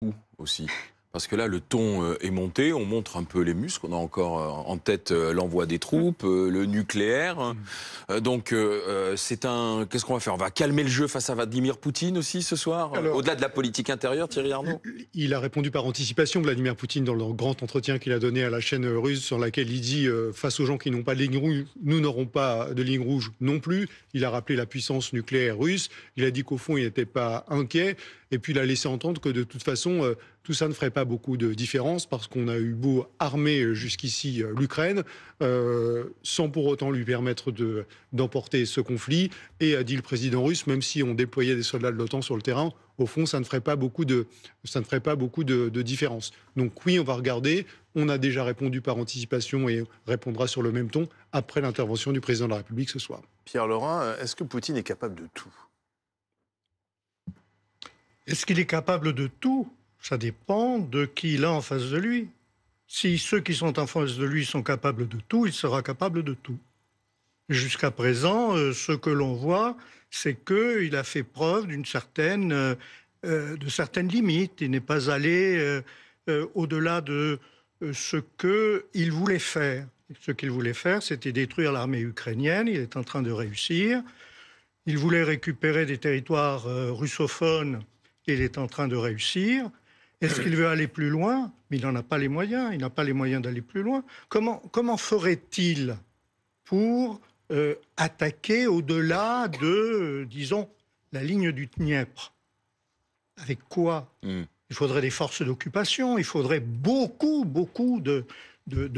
Où aussi? Parce que là, le ton est monté, on montre un peu les muscles, on a encore en tête l'envoi des troupes, le nucléaire. Qu'est-ce qu'on va faire? On va calmer le jeu face à Vladimir Poutine aussi ce soir? Alors, Au-delà de la politique intérieure, Thierry Arnaud? il a répondu par anticipation, Vladimir Poutine, dans le grand entretien qu'il a donné à la chaîne russe, sur laquelle il dit face aux gens qui n'ont pas de ligne rouge, nous n'aurons pas de ligne rouge non plus. Il a rappelé la puissance nucléaire russe. Il a dit qu'au fond, il n'était pas inquiet. Et puis, il a laissé entendre que de toute façon, tout ça ne ferait pas beaucoup de différence parce qu'on a eu beau armer jusqu'ici l'Ukraine sans pour autant lui permettre d'emporter ce conflit. Et a dit le président russe, même si on déployait des soldats de l'OTAN sur le terrain, au fond, ça ne ferait pas beaucoup de différence. Donc oui, on va regarder. On a déjà répondu par anticipation et répondra sur le même ton après l'intervention du président de la République ce soir. Pierre Laurin, est-ce que Poutine est capable de tout? Est-ce qu'il est capable de tout? Ça dépend de qui il a en face de lui. Si ceux qui sont en face de lui sont capables de tout, il sera capable de tout. Jusqu'à présent, ce que l'on voit, c'est qu'il a fait preuve de certaines limites. Il n'est pas allé au-delà de ce qu'il voulait faire. Ce qu'il voulait faire, c'était détruire l'armée ukrainienne. Il est en train de réussir. Il voulait récupérer des territoires russophones. Il est en train de réussir. Est-ce qu'il veut aller plus loin? Mais il n'en a pas les moyens. Il n'a pas les moyens d'aller plus loin. Comment ferait-il pour attaquer au-delà de, disons, la ligne du Dniepr? Avec quoi? Il faudrait des forces d'occupation. Il faudrait beaucoup de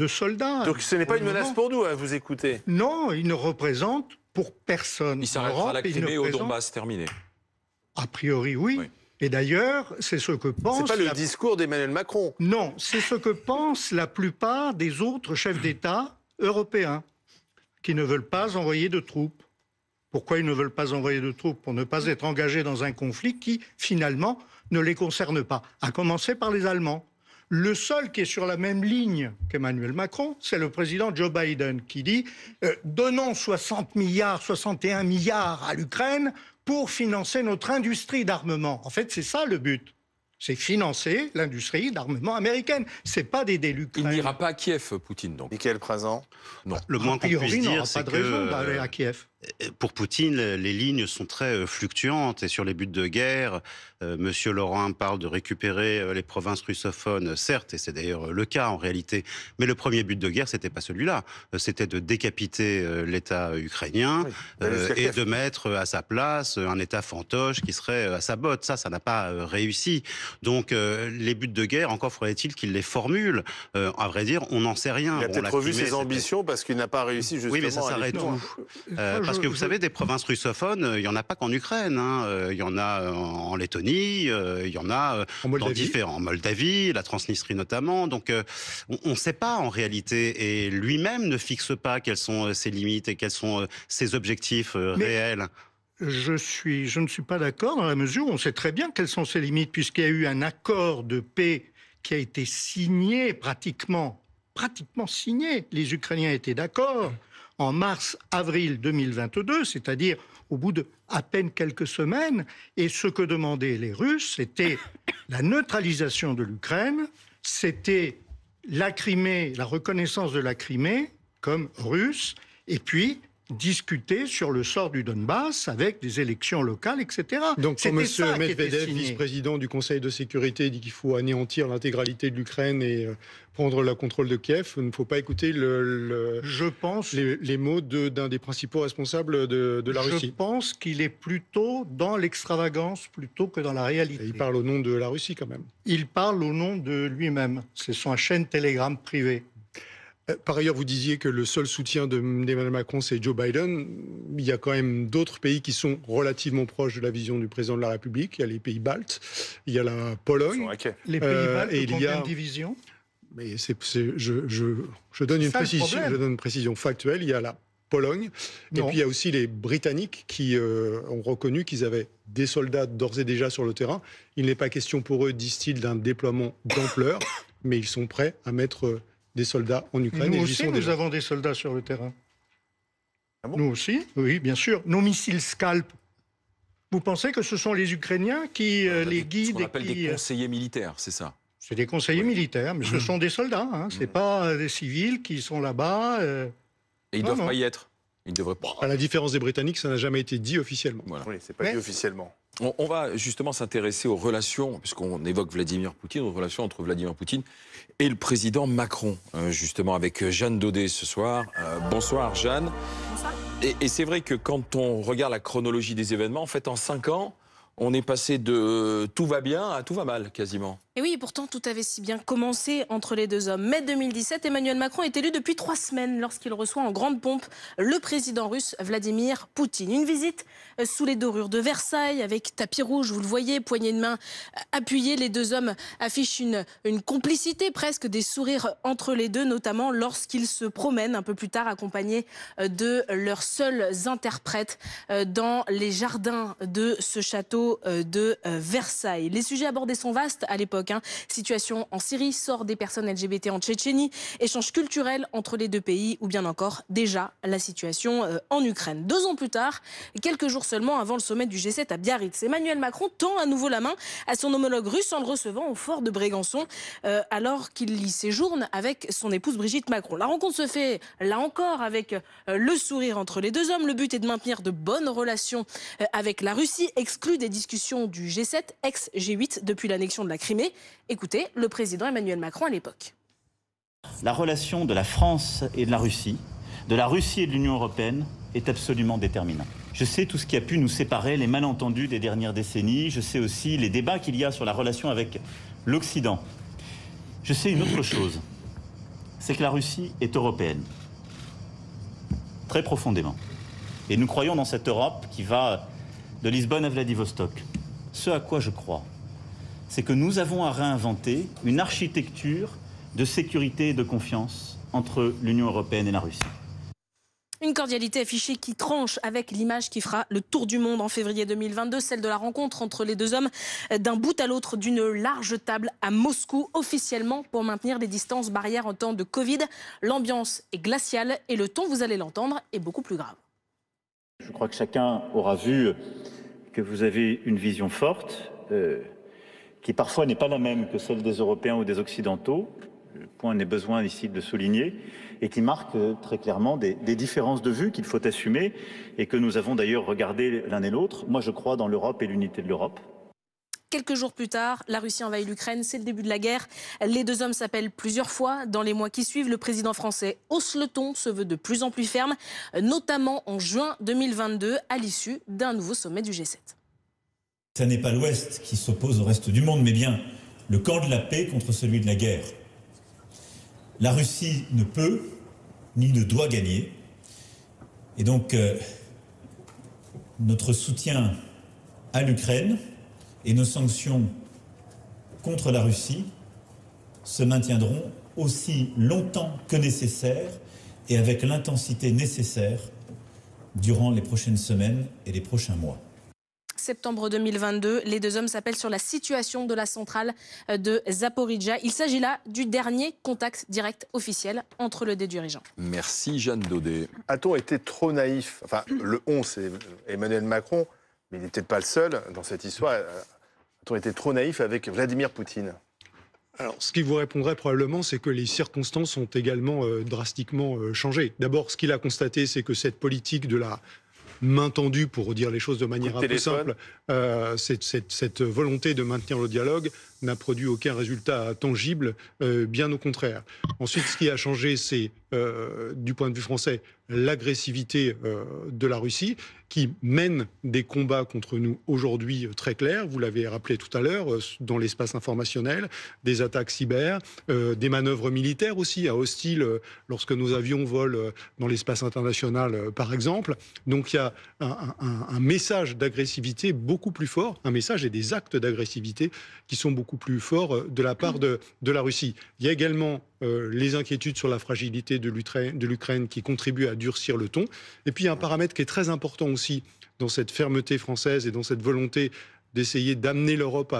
soldats. Donc ce n'est pas une menace pour nous, à vous écouter. Non, il ne représente pour personne. Il s'arrêtera à la Crimée et au Donbass, terminé. A priori, oui. Et d'ailleurs, c'est ce que pense... C'est pas le discours d'Emmanuel Macron. Non, c'est ce que pensent la plupart des autres chefs d'État européens qui ne veulent pas envoyer de troupes. Pourquoi ils ne veulent pas envoyer de troupes? Pour ne pas être engagés dans un conflit qui, finalement, ne les concerne pas. À commencer par les Allemands. Le seul qui est sur la même ligne qu'Emmanuel Macron, c'est le président Joe Biden, qui dit donnons 60 milliards, 61 milliards à l'Ukraine pour financer notre industrie d'armement. En fait, c'est ça le but. C'est financer l'industrie d'armement américaine. C'est pas d'aider l'Ukraine. Il n'ira pas à Kiev, Poutine, donc. Michael Présent. Non. Le moins qu'on puisse dire, c'est pas de raison d'aller à Kiev. Pour Poutine, les lignes sont très fluctuantes. Et sur les buts de guerre, Monsieur Laurent parle de récupérer les provinces russophones, certes, et c'est d'ailleurs le cas en réalité. Mais le premier but de guerre, c'était pas celui-là. C'était de décapiter l'État ukrainien et de mettre à sa place un État fantoche qui serait à sa botte. Ça n'a pas réussi. Donc les buts de guerre, encore faudrait-il qu'il les formule. À vrai dire, on n'en sait rien. Il a peut-être revu ses ambitions parce qu'il n'a pas réussi justement. Oui, mais ça s'arrête où? Parce que vous savez, des provinces russophones, il n'y en a pas qu'en Ukraine. Il y en a en Lettonie, il y en a dans différents... En Moldavie, la Transnistrie notamment. Donc on ne sait pas en réalité. Et lui-même ne fixe pas quelles sont ses limites et quels sont ses objectifs réels. Je ne suis pas d'accord dans la mesure où on sait très bien quelles sont ses limites, puisqu'il y a eu un accord de paix qui a été signé pratiquement signé. Les Ukrainiens étaient d'accord en mars-avril 2022, c'est-à-dire au bout de à peine quelques semaines. Et ce que demandaient les Russes, c'était la neutralisation de l'Ukraine, c'était la Crimée, la reconnaissance de la Crimée comme russe, et puis discuter sur le sort du Donbass avec des élections locales, etc. Donc, quand M. Medvedev, vice-président du Conseil de sécurité, dit qu'il faut anéantir l'intégralité de l'Ukraine et prendre le contrôle de Kiev, il ne faut pas écouter les mots d'un des principaux responsables de la Russie. Je pense qu'il est plutôt dans l'extravagance plutôt que dans la réalité. Et il parle au nom de la Russie, quand même. Il parle au nom de lui-même. C'est son chaîne Telegram privée. Par ailleurs, vous disiez que le seul soutien d'Emmanuel Macron, c'est Joe Biden. Il y a quand même d'autres pays qui sont relativement proches de la vision du président de la République. Il y a les pays baltes, il y a la Pologne. Les pays baltes ont combien de divisions? Mais je donne une précision factuelle. Il y a la Pologne, et puis il y a aussi les Britanniques qui ont reconnu qu'ils avaient des soldats d'ores et déjà sur le terrain. Il n'est pas question pour eux, disent-ils, d'un déploiement d'ampleur, mais ils sont prêts à mettre des soldats en Ukraine. Nous aussi, nous avons des soldats sur le terrain. Ah bon? Nous aussi, oui, bien sûr. Nos missiles Scalp Vous pensez que ce sont les Ukrainiens qui les guident? Ce qu'on appelle des conseillers militaires, c'est ça? C'est des conseillers militaires, mais ce sont des soldats. Hein. Ce n'est pas des civils qui sont là-bas. Et ils ne doivent pas y être. Ils ne devraient pas. À la différence des Britanniques, ça n'a jamais été dit officiellement. Voilà. Oui, c'est pas dit officiellement. On va justement s'intéresser aux relations, puisqu'on évoque Vladimir Poutine, aux relations entre Vladimir Poutine et le président Macron, justement avec Jeanne Daudet ce soir. Bonsoir Jeanne. Bonsoir. Et c'est vrai que quand on regarde la chronologie des événements, en fait en 5 ans, on est passé de tout va bien à tout va mal quasiment. Et oui, pourtant, tout avait si bien commencé entre les deux hommes. Mai 2017, Emmanuel Macron est élu depuis 3 semaines lorsqu'il reçoit en grande pompe le président russe Vladimir Poutine. Une visite sous les dorures de Versailles avec tapis rouge, vous le voyez, poignée de main appuyée. Les deux hommes affichent une complicité, presque des sourires entre les deux, notamment lorsqu'ils se promènent un peu plus tard accompagnés de leurs seuls interprètes dans les jardins de ce château de Versailles. Les sujets abordés sont vastes à l'époque. Situation en Syrie, sort des personnes LGBT en Tchétchénie, échanges culturels entre les deux pays ou bien encore déjà la situation en Ukraine. 2 ans plus tard, quelques jours seulement avant le sommet du G7 à Biarritz, Emmanuel Macron tend à nouveau la main à son homologue russe en le recevant au fort de Brégançon alors qu'il y séjourne avec son épouse Brigitte Macron. La rencontre se fait là encore avec le sourire entre les deux hommes. Le but est de maintenir de bonnes relations avec la Russie, exclue des discussions du G7, ex-G8 depuis l'annexion de la Crimée. Écoutez le président Emmanuel Macron à l'époque. La relation de la France et de la Russie et de l'Union européenne est absolument déterminante. Je sais tout ce qui a pu nous séparer, les malentendus des dernières décennies. Je sais aussi les débats qu'il y a sur la relation avec l'Occident. Je sais une autre chose, c'est que la Russie est européenne, très profondément. Et nous croyons dans cette Europe qui va de Lisbonne à Vladivostok. Ce à quoi je crois, c'est que nous avons à réinventer une architecture de sécurité et de confiance entre l'Union européenne et la Russie. Une cordialité affichée qui tranche avec l'image qui fera le tour du monde en février 2022, celle de la rencontre entre les deux hommes d'un bout à l'autre d'une large table à Moscou, officiellement pour maintenir les distances barrières en temps de Covid. L'ambiance est glaciale et le ton, vous allez l'entendre, est beaucoup plus grave. Je crois que chacun aura vu que vous avez une vision forte, qui parfois n'est pas la même que celle des Européens ou des Occidentaux, le point n'est besoin ici de le souligner, et qui marque très clairement des différences de vue qu'il faut assumer et que nous avons d'ailleurs regardé l'un et l'autre. Moi, je crois dans l'Europe et l'unité de l'Europe. Quelques jours plus tard, la Russie envahit l'Ukraine, c'est le début de la guerre. Les deux hommes s'appellent plusieurs fois. Dans les mois qui suivent, le président français hausse le ton, se veut de plus en plus ferme, notamment en juin 2022, à l'issue d'un nouveau sommet du G7. Ce n'est pas l'Ouest qui s'oppose au reste du monde, mais bien le camp de la paix contre celui de la guerre. La Russie ne peut ni ne doit gagner. Et donc, notre soutien à l'Ukraine et nos sanctions contre la Russie se maintiendront aussi longtemps que nécessaire et avec l'intensité nécessaire durant les prochaines semaines et les prochains mois. Septembre 2022, les deux hommes s'appellent sur la situation de la centrale de Zaporijia. Il s'agit là du dernier contact direct officiel entre les deux dirigeants. Merci Jeanne Daudet. A-t-on été trop naïf? Enfin, le on, c'est Emmanuel Macron, mais il n'est peut-être pas le seul dans cette histoire. A-t-on été trop naïf avec Vladimir Poutine? Alors, ce qui vous répondrait probablement, c'est que les circonstances ont également drastiquement changé. D'abord, ce qu'il a constaté, c'est que cette politique de la main tendue, pour dire les choses de manière un peu simple, cette volonté de maintenir le dialogue n'a produit aucun résultat tangible, bien au contraire. Ensuite, ce qui a changé, c'est, du point de vue français, l'agressivité de la Russie, qui mène des combats contre nous aujourd'hui très clairs, vous l'avez rappelé tout à l'heure, dans l'espace informationnel, des attaques cyber, des manœuvres militaires aussi, à hostile, lorsque nos avions volent dans l'espace international, par exemple. Donc il y a un message d'agressivité beaucoup plus fort, un message et des actes d'agressivité qui sont beaucoup plus forts de la part de la Russie. Il y a également les inquiétudes sur la fragilité de l'Ukraine qui contribuent à durcir le ton. Et puis il y a un paramètre qui est très important aussi dans cette fermeté française et dans cette volonté d'essayer d'amener l'Europe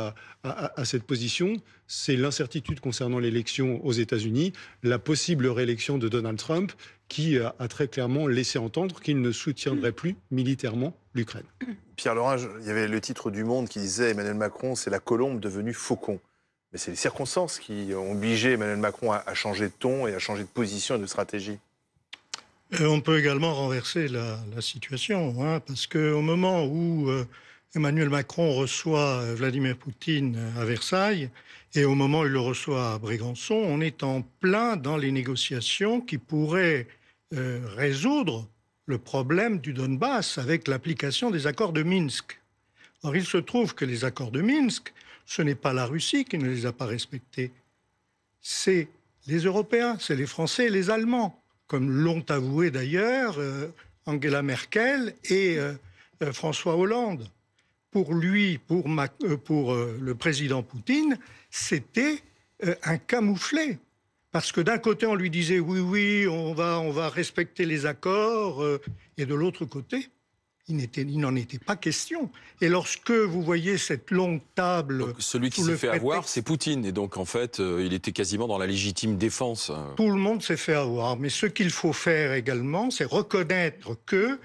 à cette position, c'est l'incertitude concernant l'élection aux États-Unis, la possible réélection de Donald Trump, qui a très clairement laissé entendre qu'il ne soutiendrait plus militairement l'Ukraine. Pierre Lerin, il y avait le titre du Monde qui disait Emmanuel Macron, c'est la colombe devenue faucon. Mais c'est les circonstances qui ont obligé Emmanuel Macron à changer de ton et à changer de position et de stratégie. On peut également renverser la situation, hein, parce qu'au moment où Emmanuel Macron reçoit Vladimir Poutine à Versailles, et au moment où il le reçoit à Brégançon, on est en plein dans les négociations qui pourraient résoudre le problème du Donbass avec l'application des accords de Minsk. Or, il se trouve que les accords de Minsk, ce n'est pas la Russie qui ne les a pas respectés, c'est les Européens, c'est les Français et les Allemands, comme l'ont avoué d'ailleurs Angela Merkel et François Hollande. Pour lui, pour le président Poutine, c'était un camouflet. Parce que d'un côté, on lui disait oui, on va respecter les accords, et de l'autre côté, il n'en était pas question. Et lorsque vous voyez cette longue table... Donc, celui qui s'est fait avoir, c'est Poutine. Et donc, en fait, il était quasiment dans la légitime défense. Tout le monde s'est fait avoir. Mais ce qu'il faut faire également, c'est reconnaître que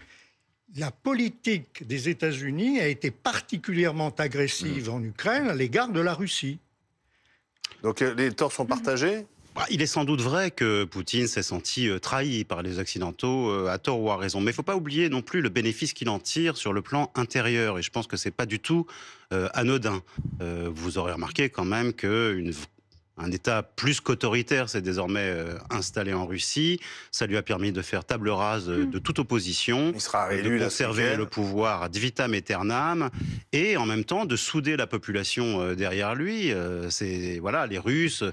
la politique des États-Unis a été particulièrement agressive en Ukraine à l'égard de la Russie. Donc, les torts sont partagés ? Il est sans doute vrai que Poutine s'est senti trahi par les Occidentaux, à tort ou à raison. Mais il ne faut pas oublier non plus le bénéfice qu'il en tire sur le plan intérieur. Et je pense que ce n'est pas du tout anodin. Vous aurez remarqué quand même qu'un État plus qu'autoritaire s'est désormais installé en Russie. Ça lui a permis de faire table rase de toute opposition, il sera réélu, de conserver le pouvoir ad vitam aeternam et en même temps de souder la population derrière lui. Les Russes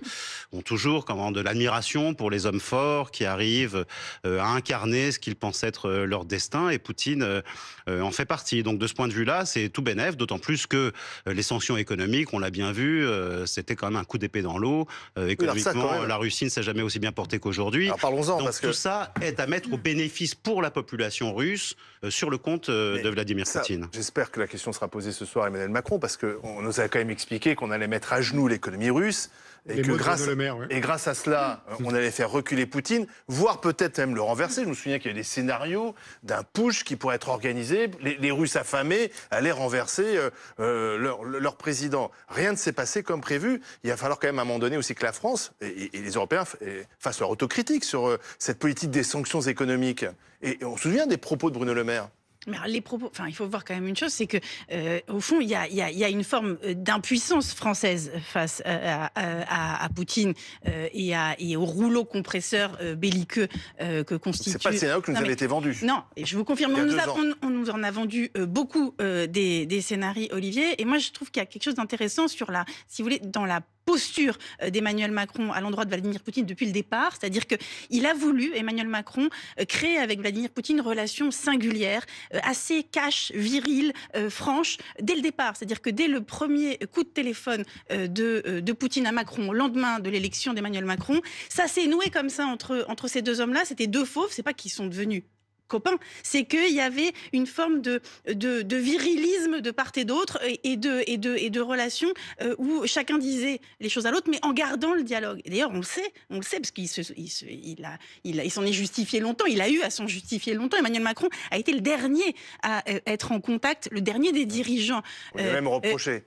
ont toujours de l'admiration pour les hommes forts qui arrivent à incarner ce qu'ils pensent être leur destin, et Poutine en fait partie. Donc de ce point de vue-là, c'est tout bénef, d'autant plus que les sanctions économiques, on l'a bien vu, c'était quand même un coup d'épée dans l'eau. Économiquement, la Russie ne s'est jamais aussi bien portée qu'aujourd'hui. Alors parlons-en, donc parce que tout ça est à mettre au bénéfice pour la population russe sur le compte de Vladimir Poutine. J'espère que la question sera posée ce soir à Emmanuel Macron, parce qu'on nous a quand même expliqué qu'on allait mettre à genoux l'économie russe. Et que grâce à cela, on allait faire reculer Poutine, voire peut-être même le renverser. Je me souviens qu'il y a des scénarios d'un putsch qui pourrait être organisé. Les Russes affamés allaient renverser leur président. Rien ne s'est passé comme prévu. Il va falloir quand même à un moment donné aussi que la France et les Européens fassent leur autocritique sur cette politique des sanctions économiques. Et on se souvient des propos de Bruno Le Maire. Mais les propos, il faut voir quand même une chose, c'est que au fond, il y a une forme d'impuissance française face à Poutine et au rouleau compresseur belliqueux que constitue. C'est pas le scénario que nous avait été vendu. Non, et je vous confirme, on nous en a vendu beaucoup des scénarios, Olivier. Et moi, je trouve qu'il y a quelque chose d'intéressant sur si vous voulez, dans la posture d'Emmanuel Macron à l'endroit de Vladimir Poutine depuis le départ, c'est-à-dire qu'il a voulu, Emmanuel Macron, créer avec Vladimir Poutine une relation singulière, assez cash, virile, franche, dès le départ. C'est-à-dire que dès le premier coup de téléphone de Poutine à Macron, au lendemain de l'élection d'Emmanuel Macron, ça s'est noué comme ça entre ces deux hommes-là. C'était deux fauves, c'est pas qu'ils sont devenus copains, c'est qu'il y avait une forme de virilisme de part et d'autre et de relations où chacun disait les choses à l'autre, mais en gardant le dialogue. Et d'ailleurs, on le sait, parce qu'il s'en est justifié longtemps, il a eu à s'en justifier longtemps. Emmanuel Macron a été le dernier à être en contact, le dernier des dirigeants. On lui a même reproché.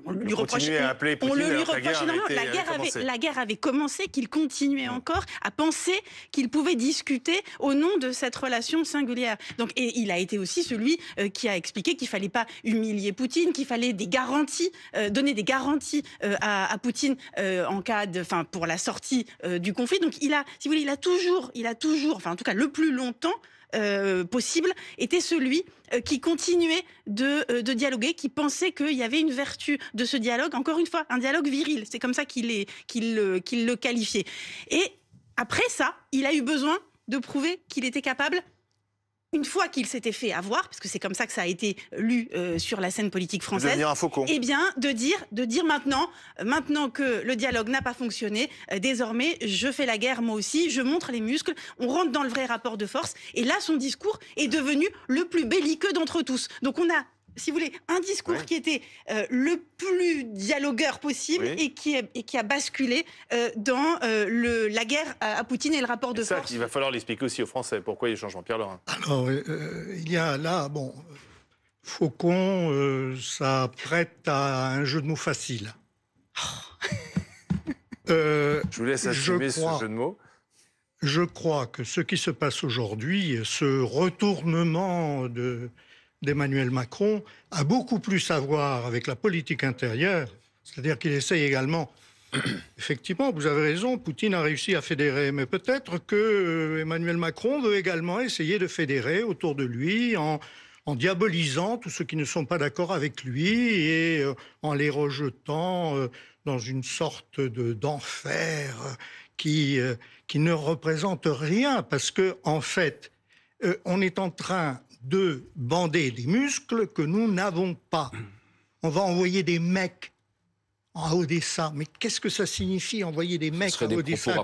On lui reprochait à appeler Poutine, la guerre avait commencé, qu'il continuait encore à penser qu'il pouvait discuter au nom de cette relation singulière. Donc, et il a été aussi celui qui a expliqué qu'il fallait pas humilier Poutine, qu'il fallait des garanties, donner des garanties à Poutine pour la sortie du conflit. Donc il a toujours, en tout cas le plus longtemps possible, était celui qui continuait de dialoguer, qui pensait qu'il y avait une vertu de ce dialogue. Encore une fois, un dialogue viril. C'est comme ça qu'il le qualifiait. Et après ça, il a eu besoin de prouver qu'il était capable, une fois qu'il s'était fait avoir, parce que c'est comme ça que ça a été lu sur la scène politique française, de devenir un faucon. Eh bien, de dire maintenant que le dialogue n'a pas fonctionné, désormais, je fais la guerre moi aussi, je montre les muscles, on rentre dans le vrai rapport de force, et là, son discours est devenu le plus belliqueux d'entre tous. Donc on a si vous voulez, un discours qui était le plus dialogueur possible et qui a basculé dans la guerre à Poutine et le rapport de force. Il va falloir l'expliquer aussi aux Français. Pourquoi il change Jean-Pierre Lorrain? Alors, il y a là, Faucon, ça prête à un jeu de mots facile. Je vous laisse assumer ce jeu de mots. Je crois que ce qui se passe aujourd'hui, ce retournement d'Emmanuel Macron, a beaucoup plus à voir avec la politique intérieure. C'est-à-dire qu'il essaye également... Effectivement, vous avez raison, Poutine a réussi à fédérer, mais peut-être que Emmanuel Macron veut également essayer de fédérer autour de lui en diabolisant tous ceux qui ne sont pas d'accord avec lui et en les rejetant dans une sorte d'enfer qui ne représente rien, parce que en fait, on est en train de bander des muscles que nous n'avons pas. On va envoyer des mecs à Odessa. Mais qu'est-ce que ça signifie, envoyer des mecs à Odessa?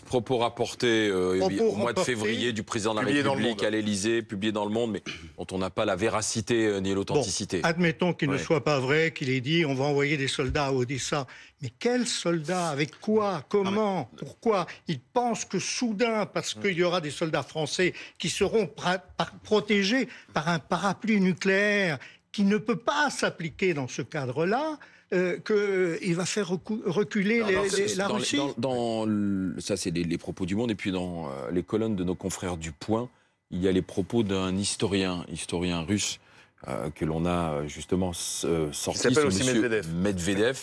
Propos rapportés au mois de février du président de la République à l'Élysée, publié dans Le Monde, mais dont on n'a pas la véracité ni l'authenticité. Admettons qu'il ne soit pas vrai, qu'il ait dit on va envoyer des soldats à Odessa. Mais quels soldats? Avec quoi? Comment? Pourquoi? Il pense que soudain, parce qu'il y aura des soldats français qui seront protégés par un parapluie nucléaire qui ne peut pas s'appliquer dans ce cadre-là, qu'il va faire reculer la Russie? Ça, c'est les propos du Monde. Et puis dans les colonnes de nos confrères du Point, il y a les propos d'un historien russe que l'on a justement sorti. Il s'appelle aussi Medvedev.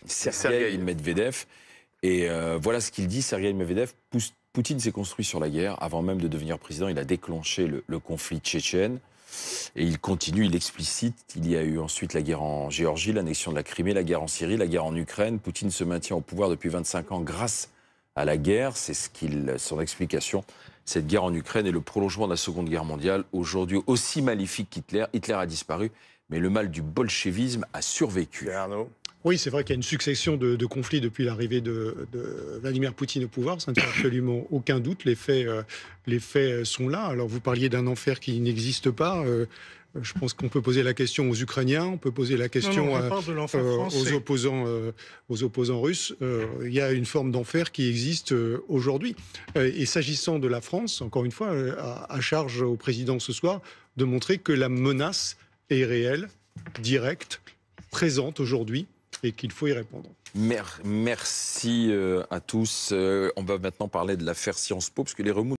Sergueï Medvedev. Et voilà ce qu'il dit, Sergueï Medvedev. Poutine s'est construit sur la guerre. Avant même de devenir président, il a déclenché le conflit tchétchène. Et il continue, il explicite. Il y a eu ensuite la guerre en Géorgie, l'annexion de la Crimée, la guerre en Syrie, la guerre en Ukraine. Poutine se maintient au pouvoir depuis 25 ans grâce à la guerre. C'est son explication. Cette guerre en Ukraine est le prolongement de la Seconde Guerre mondiale. Aujourd'hui aussi maléfique qu'Hitler. Hitler a disparu, mais le mal du bolchevisme a survécu. Arnaud. Oui, c'est vrai qu'il y a une succession de conflits depuis l'arrivée de Vladimir Poutine au pouvoir, ça ne fait absolument aucun doute, les faits sont là. Alors vous parliez d'un enfer qui n'existe pas, je pense qu'on peut poser la question aux Ukrainiens, on peut poser la question aux opposants russes. Il y a une forme d'enfer qui existe aujourd'hui. Et s'agissant de la France, encore une fois, à charge au président ce soir de montrer que la menace est réelle, directe, présente aujourd'hui, et qu'il faut y répondre. Merci à tous. On va maintenant parler de l'affaire Sciences Po, parce que les remous